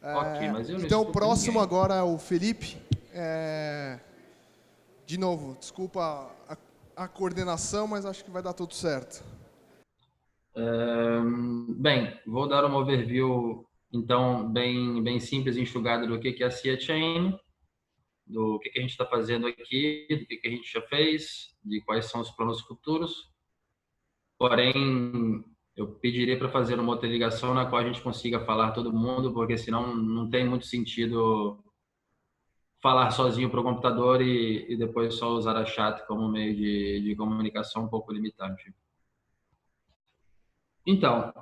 Ok, mas eu não Então, o escuto próximo ninguém. agora é o Felipe. De novo, desculpa a coordenação, mas acho que vai dar tudo certo. Bem, vou dar uma overview, então, bem simples e enxugada do que é a CIA Chain, do que a gente está fazendo aqui, do que a gente já fez, de quais são os planos futuros. Porém, eu pediria para fazer uma outra ligação na qual a gente consiga falar todo mundo, porque senão não tem muito sentido falar sozinho para o computador e depois só usar a chat como meio de comunicação um pouco limitante. Então,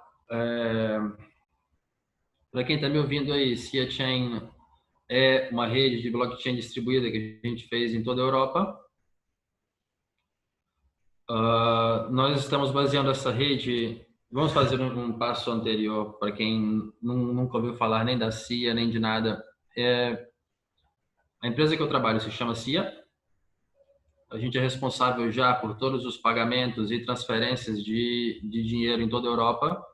para quem está me ouvindo aí, CIA Chain é uma rede de blockchain distribuída que a gente fez em toda a Europa. Nós estamos baseando essa rede. Vamos fazer um passo anterior para quem nunca ouviu falar nem da CIA nem de nada. A empresa que eu trabalho se chama CIA. A gente é responsável já por todos os pagamentos e transferências de dinheiro em toda a Europa.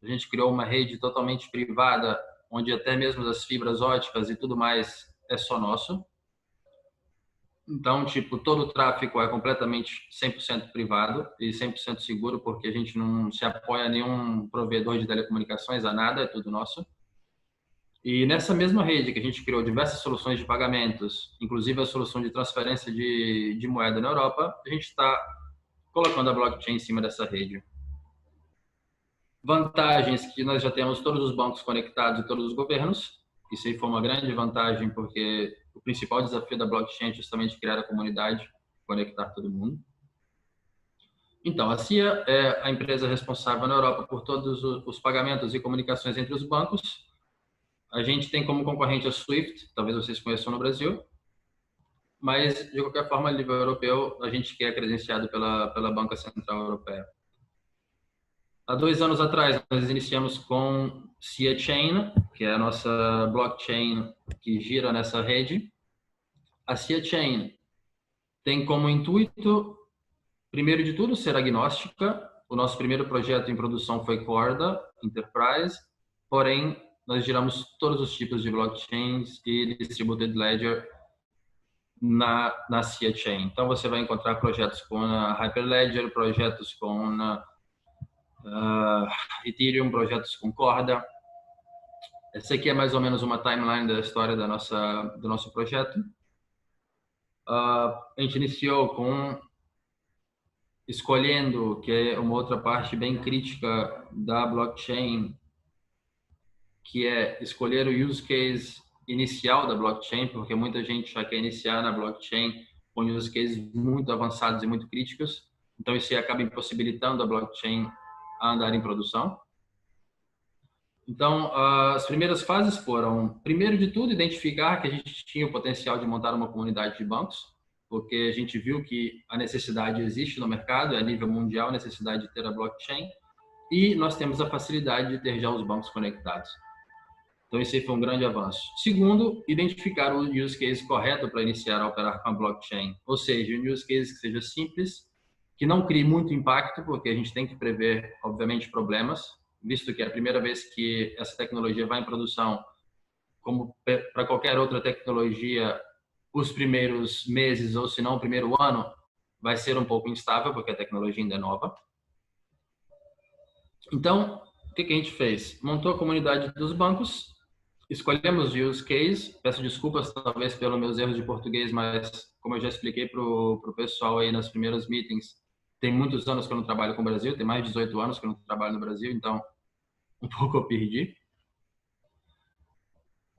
A gente criou uma rede totalmente privada, onde até mesmo as fibras óticas e tudo mais é só nosso. Então, tipo, todo o tráfego é completamente 100% privado e 100% seguro, porque a gente não se apoia a nenhum provedor de telecomunicações, a nada, é tudo nosso. E nessa mesma rede que a gente criou diversas soluções de pagamentos, inclusive a solução de transferência de moeda na Europa, a gente está colocando a blockchain em cima dessa rede. Vantagens que nós já temos todos os bancos conectados e todos os governos. Isso aí foi uma grande vantagem, porque o principal desafio da blockchain é justamente criar a comunidade, conectar todo mundo. Então, a CIA é a empresa responsável na Europa por todos os pagamentos e comunicações entre os bancos. A gente tem como concorrente a SWIFT, talvez vocês conheçam no Brasil, mas de qualquer forma, a nível europeu, a gente quer credenciado pela Banca Central Europeia. Há 2 anos atrás, nós iniciamos com CIA Chain, que é a nossa blockchain que gira nessa rede. A CIA Chain tem como intuito, primeiro de tudo, ser agnóstica. O nosso primeiro projeto em produção foi Corda Enterprise, porém, nós giramos todos os tipos de blockchains e distributed ledger na CIA Chain. Então, você vai encontrar projetos com a Hyperledger, projetos com Ethereum, projetos com Corda. Essa aqui é mais ou menos uma timeline da história do nosso projeto. A gente iniciou com escolhendo, que é uma outra parte bem crítica da blockchain, que é escolher o use case inicial da blockchain, porque muita gente já quer iniciar na blockchain com use cases muito avançados e muito críticos. Então, isso acaba impossibilitando a blockchain a andar em produção. Então, as primeiras fases foram, primeiro de tudo, identificar que a gente tinha o potencial de montar uma comunidade de bancos, porque a gente viu que a necessidade existe no mercado, é a nível mundial, a necessidade de ter a blockchain, e nós temos a facilidade de ter já os bancos conectados. Então, esse foi um grande avanço. Segundo, identificar o use case correto para iniciar a operar com a blockchain, ou seja, um use case que seja simples, que não crie muito impacto, porque a gente tem que prever, obviamente, problemas, visto que é a primeira vez que essa tecnologia vai em produção, como para qualquer outra tecnologia, os primeiros meses, ou se não o primeiro ano, vai ser um pouco instável, porque a tecnologia ainda é nova. Então, o que a gente fez? Montou a comunidade dos bancos, escolhemos o use case. Peço desculpas, talvez, pelos meus erros de português, mas como eu já expliquei para o pessoal aí nas primeiras meetings, tem muitos anos que eu não trabalho com o Brasil, tem mais de 18 anos que eu não trabalho no Brasil, então um pouco eu perdi.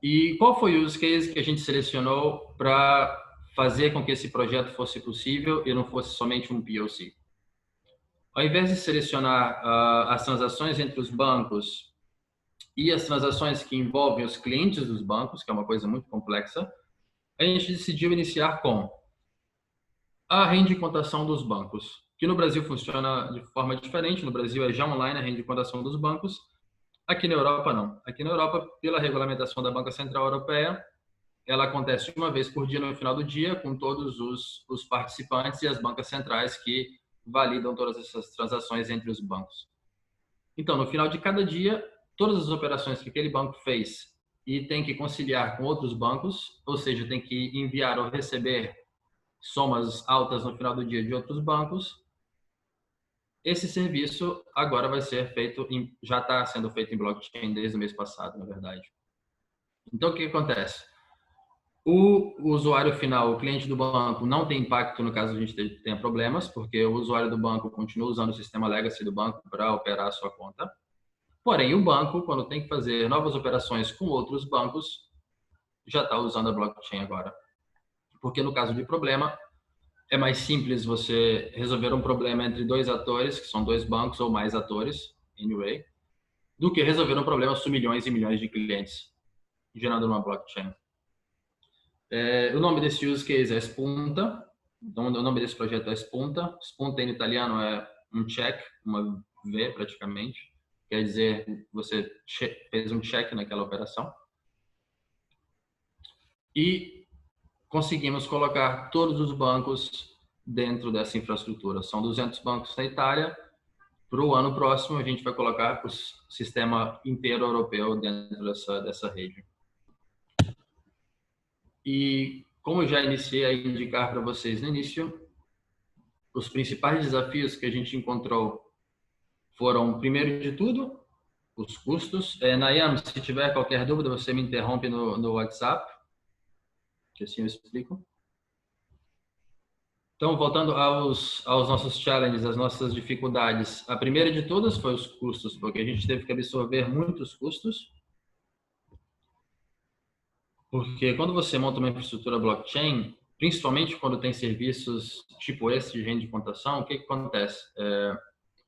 E qual foi o use case que a gente selecionou para fazer com que esse projeto fosse possível e não fosse somente um POC? Ao invés de selecionar as transações entre os bancos e as transações que envolvem os clientes dos bancos, que é uma coisa muito complexa, a gente decidiu iniciar com a rendicontação dos bancos, que no Brasil funciona de forma diferente. No Brasil é já online a rendicontação dos bancos. Aqui na Europa, não. Aqui na Europa, pela regulamentação da Banca Central Europeia, ela acontece uma vez por dia no final do dia, com todos os participantes e as bancas centrais que validam todas essas transações entre os bancos. Então, no final de cada dia, todas as operações que aquele banco fez e tem que conciliar com outros bancos, ou seja, tem que enviar ou receber somas altas no final do dia de outros bancos. Esse serviço agora vai ser feito, já está sendo feito em blockchain desde o mês passado, na verdade. Então, o que acontece? O usuário final, o cliente do banco, não tem impacto no caso a gente tenha problemas, porque o usuário do banco continua usando o sistema legacy do banco para operar a sua conta. Porém, o banco, quando tem que fazer novas operações com outros bancos, já está usando a blockchain agora. Porque no caso de problema, é mais simples você resolver um problema entre dois atores, que são dois bancos ou mais atores, anyway, do que resolver um problema com milhões e milhões de clientes, gerando uma blockchain. O nome desse use case é Spunta. Então, o nome desse projeto é Spunta. Spunta em italiano é um check, uma V praticamente. Quer dizer, você fez um check naquela operação. E conseguimos colocar todos os bancos dentro dessa infraestrutura. São 200 bancos na Itália. Para o ano próximo, a gente vai colocar o sistema inteiro europeu dentro dessa rede. E como eu já iniciei a indicar para vocês no início, os principais desafios que a gente encontrou foram, primeiro de tudo, os custos. Nayam, se tiver qualquer dúvida, você me interrompe no WhatsApp, que assim eu explico. Então, voltando aos nossos challenges, às nossas dificuldades. A primeira de todas foi os custos, porque a gente teve que absorver muitos custos. Porque quando você monta uma infraestrutura blockchain, principalmente quando tem serviços tipo esse de rede de computação, o que acontece?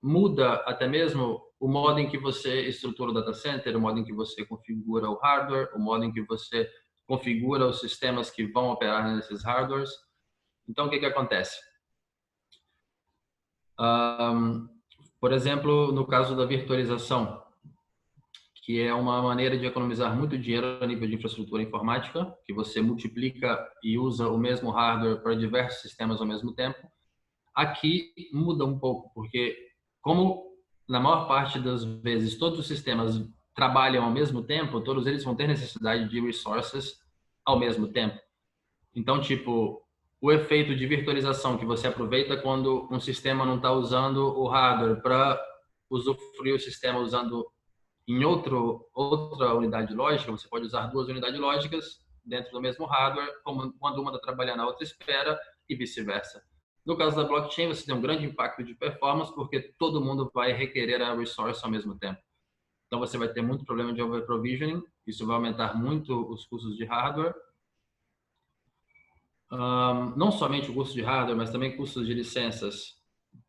Muda até mesmo o modo em que você estrutura o data center, o modo em que você configura o hardware, o modo em que você configura os sistemas que vão operar nesses hardwares. Então, o que acontece? Por exemplo, no caso da virtualização, que é uma maneira de economizar muito dinheiro a nível de infraestrutura informática, que você multiplica e usa o mesmo hardware para diversos sistemas ao mesmo tempo. Aqui muda um pouco, porque como na maior parte das vezes todos os sistemas trabalham ao mesmo tempo, todos eles vão ter necessidade de resources ao mesmo tempo. Então, tipo, o efeito de virtualização que você aproveita quando um sistema não está usando o hardware para usufruir o sistema usando em outra unidade lógica, você pode usar duas unidades lógicas dentro do mesmo hardware, como quando uma está trabalhando, a outra espera e vice-versa. No caso da blockchain, você tem um grande impacto de performance porque todo mundo vai requerer a resource ao mesmo tempo. Então, você vai ter muito problema de overprovisioning, isso vai aumentar muito os custos de hardware. Não somente o custo de hardware, mas também custos de licenças.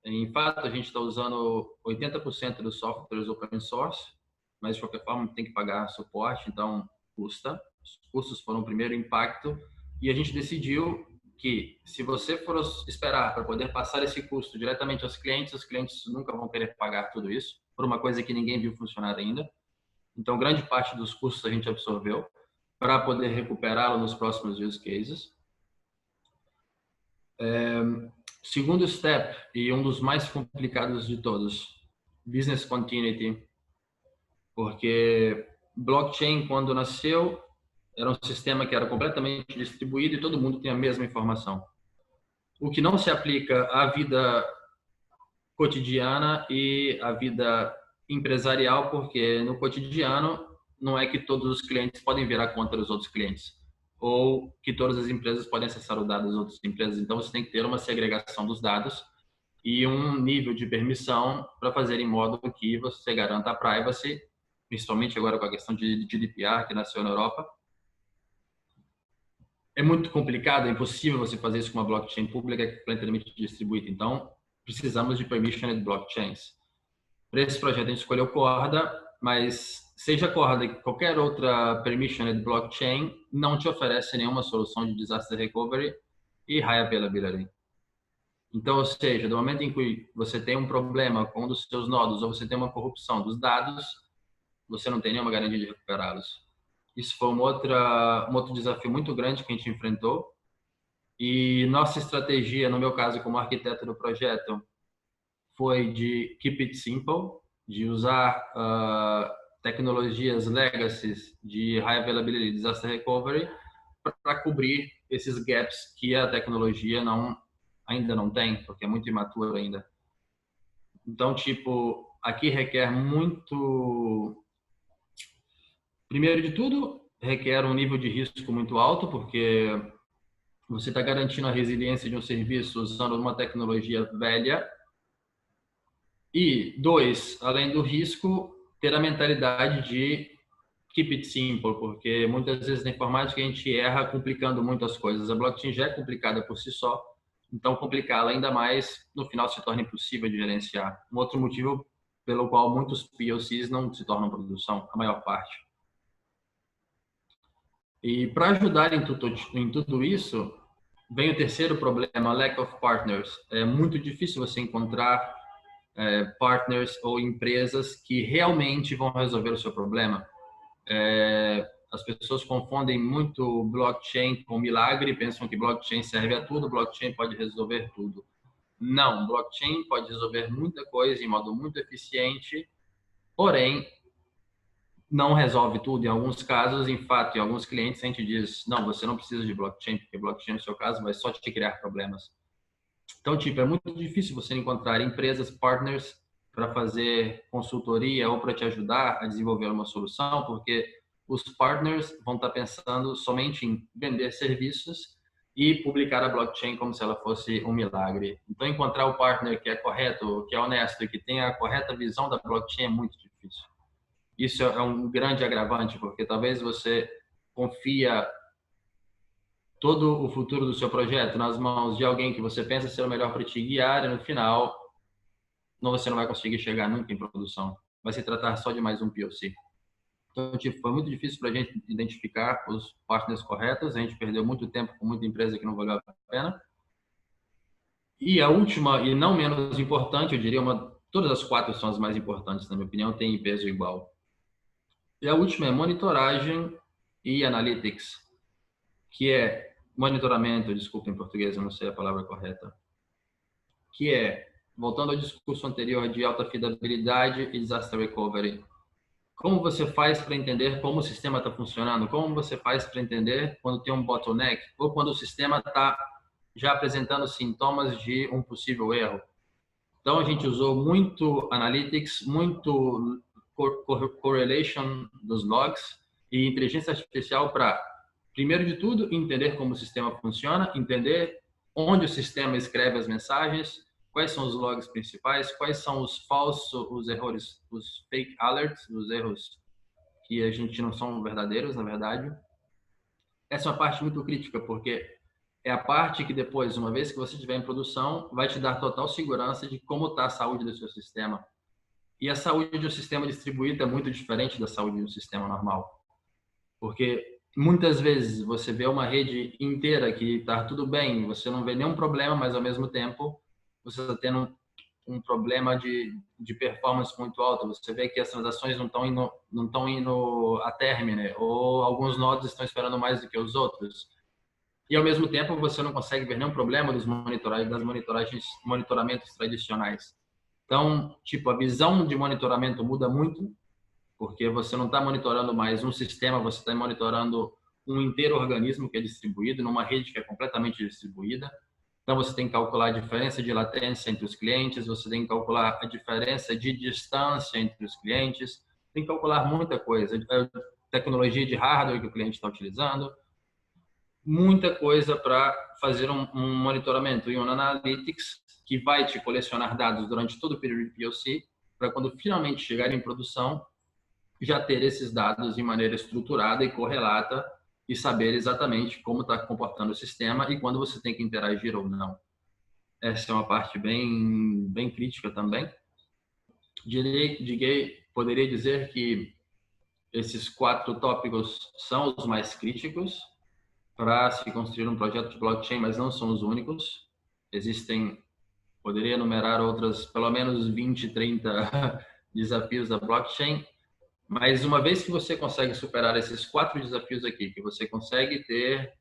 Em fato, a gente está usando 80% dos softwares open source, mas de qualquer forma tem que pagar suporte, então custa. Os custos foram o primeiro impacto e a gente decidiu que se você for esperar para poder passar esse custo diretamente aos clientes, os clientes nunca vão querer pagar tudo isso por uma coisa que ninguém viu funcionar ainda. Então, grande parte dos custos a gente absorveu para poder recuperá-lo nos próximos use cases. Segundo step, e um dos mais complicados de todos, business continuity. Porque blockchain, quando nasceu, era um sistema que era completamente distribuído e todo mundo tinha a mesma informação. O que não se aplica à vida cotidiana e à vida empresarial, porque no cotidiano não é que todos os clientes podem virar contra os outros clientes, ou que todas as empresas podem acessar os dados das outras empresas. Então, você tem que ter uma segregação dos dados e um nível de permissão para fazer em modo que você garanta a privacy, principalmente agora com a questão de GDPR que nasceu na Europa. É muito complicado, é impossível você fazer isso com uma blockchain pública que é completamente distribuída. Então, precisamos de permissioned blockchains. Para esse projeto, a gente escolheu Corda, mas seja Corda e qualquer outra permissioned blockchain não te oferece nenhuma solução de disaster recovery e high availability. Então, ou seja, do momento em que você tem um problema com um dos seus nodos ou você tem uma corrupção dos dados, você não tem nenhuma garantia de recuperá-los. Isso foi um outro desafio muito grande que a gente enfrentou. E nossa estratégia, no meu caso, como arquiteto do projeto, foi de keep it simple, de usar tecnologias legacy de High Availability Disaster Recovery para cobrir esses gaps que a tecnologia ainda não tem, porque é muito imaturo ainda. Então, tipo, aqui requer muito... Primeiro de tudo, requer um nível de risco muito alto, porque você está garantindo a resiliência de um serviço usando uma tecnologia velha. E, dois, além do risco, ter a mentalidade de keep it simple, porque muitas vezes na informática a gente erra complicando muitas coisas. A blockchain já é complicada por si só, então complicá-la ainda mais, no final se torna impossível de gerenciar. Um outro motivo pelo qual muitos POCs não se tornam produção, a maior parte. E para ajudar em tudo isso, vem o terceiro problema, lack of partners. É muito difícil você encontrar partners ou empresas que realmente vão resolver o seu problema. As pessoas confundem muito blockchain com milagre, pensam que blockchain serve a tudo, blockchain pode resolver tudo. Não, blockchain pode resolver muita coisa em modo muito eficiente, porém não resolve tudo. Em alguns casos, em fato, em alguns clientes a gente diz, não, você não precisa de blockchain, porque blockchain no seu caso vai só te criar problemas. Então, tipo, é muito difícil você encontrar empresas, partners para fazer consultoria ou para te ajudar a desenvolver uma solução, porque os partners vão estar pensando somente em vender serviços e publicar a blockchain como se ela fosse um milagre. Então, encontrar o partner que é correto, que é honesto, que tenha a correta visão da blockchain é muito difícil. Isso é um grande agravante, porque talvez você confia todo o futuro do seu projeto nas mãos de alguém que você pensa ser o melhor para te guiar e no final você não vai conseguir chegar nunca em produção. Vai se tratar só de mais um POC. Então, tipo, foi muito difícil para a gente identificar os partners corretos. A gente perdeu muito tempo com muita empresa que não valeu a pena. E a última, e não menos importante, eu diria, todas as quatro são as mais importantes, na minha opinião, tem peso igual. E a última é monitoragem e analytics, que é monitoramento, desculpa em português, eu não sei a palavra correta, que é, voltando ao discurso anterior de alta fiabilidade e disaster recovery, como você faz para entender como o sistema está funcionando? Como você faz para entender quando tem um bottleneck ou quando o sistema está já apresentando sintomas de um possível erro? Então, a gente usou muito analytics, muito correlation dos logs e inteligência artificial para, primeiro de tudo, entender como o sistema funciona, entender onde o sistema escreve as mensagens, quais são os logs principais, quais são os falsos, os erros, os fake alerts, os erros que a gente não são verdadeiros, na verdade. Essa é uma parte muito crítica, porque é a parte que depois, uma vez que você estiver em produção, vai te dar total segurança de como está a saúde do seu sistema. E a saúde de um sistema distribuído é muito diferente da saúde de um sistema normal. Porque muitas vezes você vê uma rede inteira que está tudo bem, você não vê nenhum problema, mas ao mesmo tempo você está tendo um problema de performance muito alto. Você vê que as transações não estão indo a término, ou alguns nodos estão esperando mais do que os outros. E ao mesmo tempo você não consegue ver nenhum problema das monitoramentos tradicionais. Então, tipo, a visão de monitoramento muda muito, porque você não está monitorando mais um sistema, você está monitorando um inteiro organismo que é distribuído, numa rede que é completamente distribuída. Então, você tem que calcular a diferença de latência entre os clientes, você tem que calcular a diferença de distância entre os clientes, tem que calcular muita coisa, a tecnologia de hardware que o cliente está utilizando, muita coisa para fazer um monitoramento e um analytics que vai te colecionar dados durante todo o período de POC, para quando finalmente chegar em produção, já ter esses dados de maneira estruturada e correlata e saber exatamente como está comportando o sistema e quando você tem que interagir ou não. Essa é uma parte bem crítica também. Poderia dizer que esses 4 tópicos são os mais críticos para se construir um projeto de blockchain, mas não são os únicos. Poderia enumerar outras, pelo menos 20, 30 desafios da blockchain, mas uma vez que você consegue superar esses 4 desafios aqui, que você consegue ter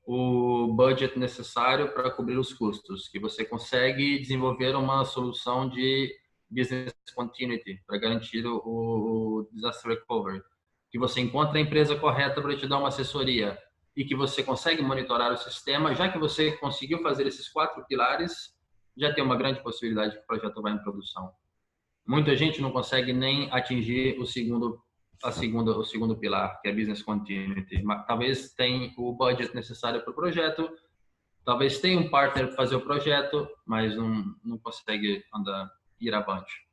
o budget necessário para cobrir os custos, que você consegue desenvolver uma solução de business continuity, para garantir o disaster recovery, que você encontra a empresa correta para te dar uma assessoria e que você consegue monitorar o sistema, já que você conseguiu fazer esses 4 pilares, já tem uma grande possibilidade que o projeto vai em produção. Muita gente não consegue nem atingir o segundo pilar, que é business continuity. Talvez tenha o budget necessário para o projeto, talvez tenha um partner para fazer o projeto, mas não consegue ir avante.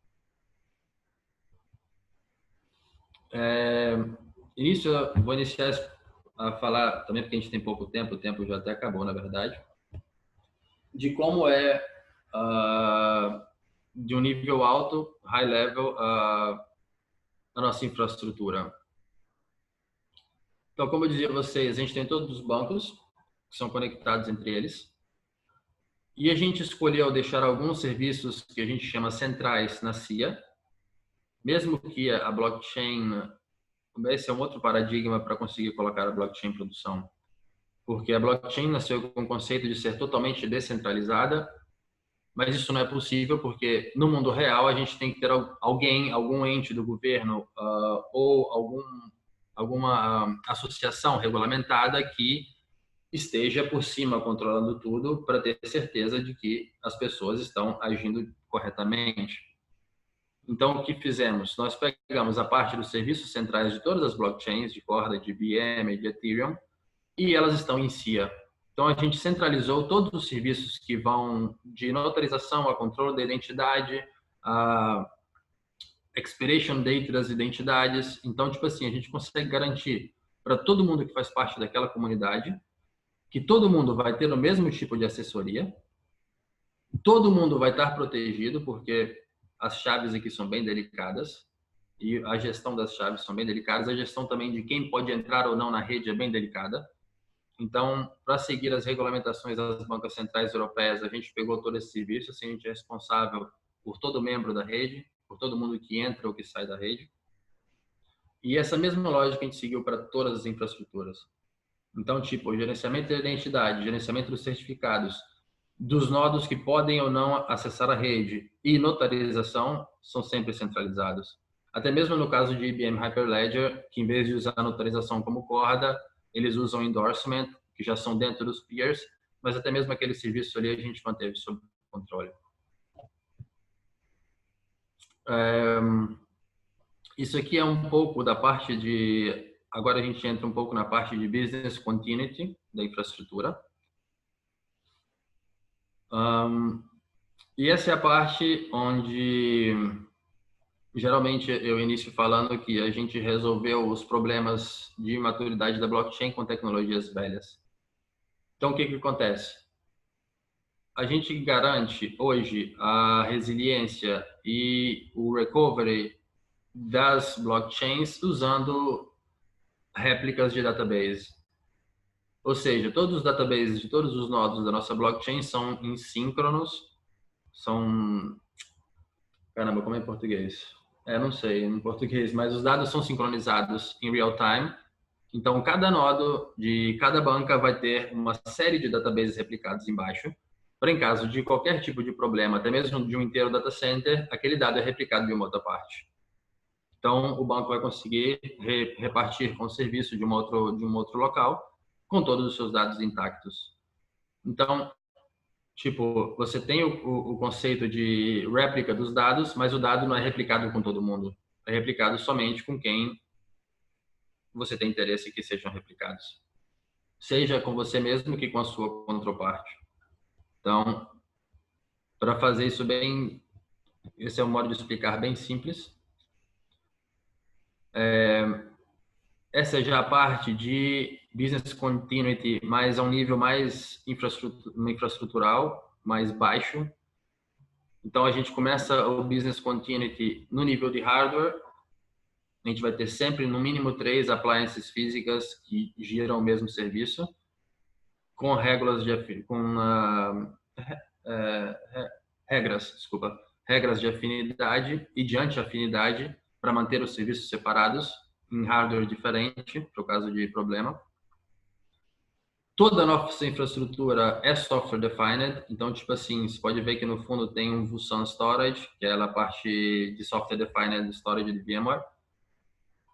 Início, eu vou iniciar a falar, também porque a gente tem pouco tempo, o tempo já até acabou, na verdade, de como é de um nível alto, high level, a nossa infraestrutura. Então, como eu dizia a vocês, a gente tem todos os bancos que são conectados entre eles. E a gente escolheu deixar alguns serviços que a gente chama centrais na CIA, mesmo que a blockchain, esse é um outro paradigma para conseguir colocar a blockchain em produção, porque a blockchain nasceu com o conceito de ser totalmente descentralizada, mas isso não é possível porque no mundo real a gente tem que ter algum ente do governo ou alguma associação regulamentada que esteja por cima controlando tudo para ter certeza de que as pessoas estão agindo corretamente. Então, o que fizemos? Nós pegamos a parte dos serviços centrais de todas as blockchains, de Corda, de IBM e de Ethereum, e elas estão em CIA. Então, a gente centralizou todos os serviços que vão de notarização a controle da identidade, a expiration date das identidades. Então, tipo assim, a gente consegue garantir para todo mundo que faz parte daquela comunidade que todo mundo vai ter o mesmo tipo de assessoria, todo mundo vai estar protegido, porque as chaves aqui são bem delicadas e a gestão das chaves são bem delicadas, a gestão também de quem pode entrar ou não na rede é bem delicada. Então, para seguir as regulamentações das bancas centrais europeias, a gente pegou todo esse serviço, assim, a gente é responsável por todo membro da rede, por todo mundo que entra ou que sai da rede. E essa mesma lógica a gente seguiu para todas as infraestruturas. Então, tipo, gerenciamento da identidade, gerenciamento dos certificados, dos nodos que podem ou não acessar a rede e notarização são sempre centralizados. Até mesmo no caso de IBM Hyperledger, que em vez de usar a notarização como corda, eles usam endorsement, que já são dentro dos peers, mas até mesmo aquele serviço ali a gente manteve sob controle. Isso aqui é um pouco da parte de... Agora a gente entra um pouco na parte de business continuity da infraestrutura. E essa é a parte onde geralmente eu inicio falando que a gente resolveu os problemas de maturidade da blockchain com tecnologias velhas. Então, o que acontece? A gente garante hoje a resiliência e o recovery das blockchains usando réplicas de database. Ou seja, todos os databases de todos os nodos da nossa blockchain são insíncronos, são... Caramba, como é em português? Não sei em português, mas os dados são sincronizados em real time. Então, cada nodo de cada banca vai ter uma série de databases replicados embaixo, para em caso de qualquer tipo de problema, até mesmo de um inteiro data center, aquele dado é replicado de uma outra parte. Então, o banco vai conseguir repartir com o serviço de um outro local, com todos os seus dados intactos. Então, tipo, você tem o conceito de réplica dos dados, mas o dado não é replicado com todo mundo. É replicado somente com quem você tem interesse que sejam replicados. Seja com você mesmo que com a sua contraparte. Então, para fazer isso bem... Esse é um modo de explicar bem simples. Essa é já a parte de business continuity, mas a um nível mais infraestrutural, mais baixo. Então, a gente começa o business continuity no nível de hardware. A gente vai ter sempre, no mínimo, 3 appliances físicas que giram o mesmo serviço, com regras de afinidade e de anti-afinidade para manter os serviços separados em hardware diferente, por caso de problema. Toda a nossa infraestrutura é software defined, então, tipo assim, você pode ver que no fundo tem um Vulkan Storage, que é a parte de software defined storage de VMware.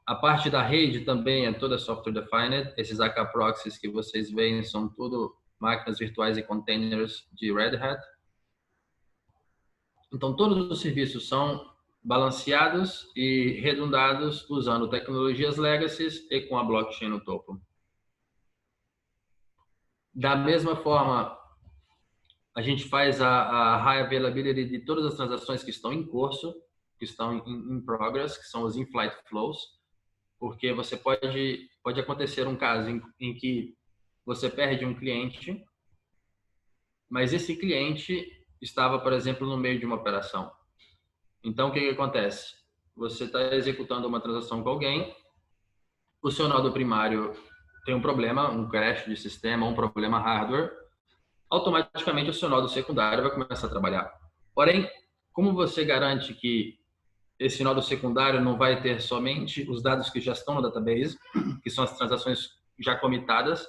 A parte da rede também é toda software defined. Esses AK proxies que vocês veem são tudo máquinas virtuais e containers de Red Hat. Então, todos os serviços são balanceados e redundados usando tecnologias legacy e com a blockchain no topo. Da mesma forma, a gente faz a high availability de todas as transações que estão em curso, que estão in progress, que são os in-flight flows, porque você pode acontecer um caso em que você perde um cliente, mas esse cliente estava, por exemplo, no meio de uma operação. Então, o que acontece? Você está executando uma transação com alguém, o seu nodo primário tem um problema, um crash de sistema, um problema hardware, automaticamente o seu nodo secundário vai começar a trabalhar. Porém, como você garante que esse nodo secundário não vai ter somente os dados que já estão no database, que são as transações já comitadas,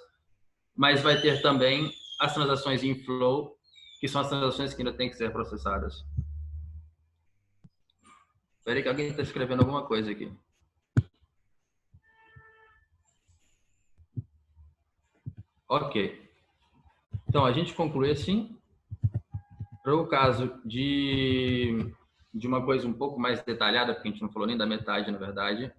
mas vai ter também as transações in flow, que são as transações que ainda têm que ser processadas. Espera aí que alguém está escrevendo alguma coisa aqui. Ok. Então, a gente conclui assim. Para o caso de uma coisa um pouco mais detalhada, porque a gente não falou nem da metade, na verdade,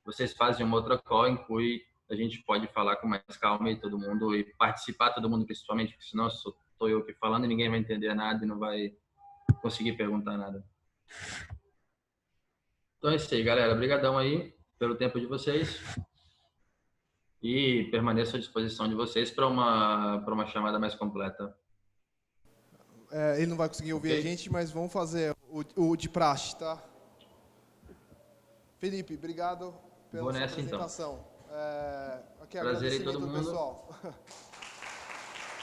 vocês fazem uma outra call em que a gente pode falar com mais calma e todo mundo, e participar todo mundo principalmente, porque senão estou eu aqui falando e ninguém vai entender nada e não vai conseguir perguntar nada. Então é isso aí, galera. Obrigadão aí pelo tempo de vocês e permaneço à disposição de vocês para uma chamada mais completa. Ele não vai conseguir ouvir a gente, mas vamos fazer o de praxe, tá? Felipe, obrigado pela sua apresentação. Então. Prazer aí todo mundo. Pessoal.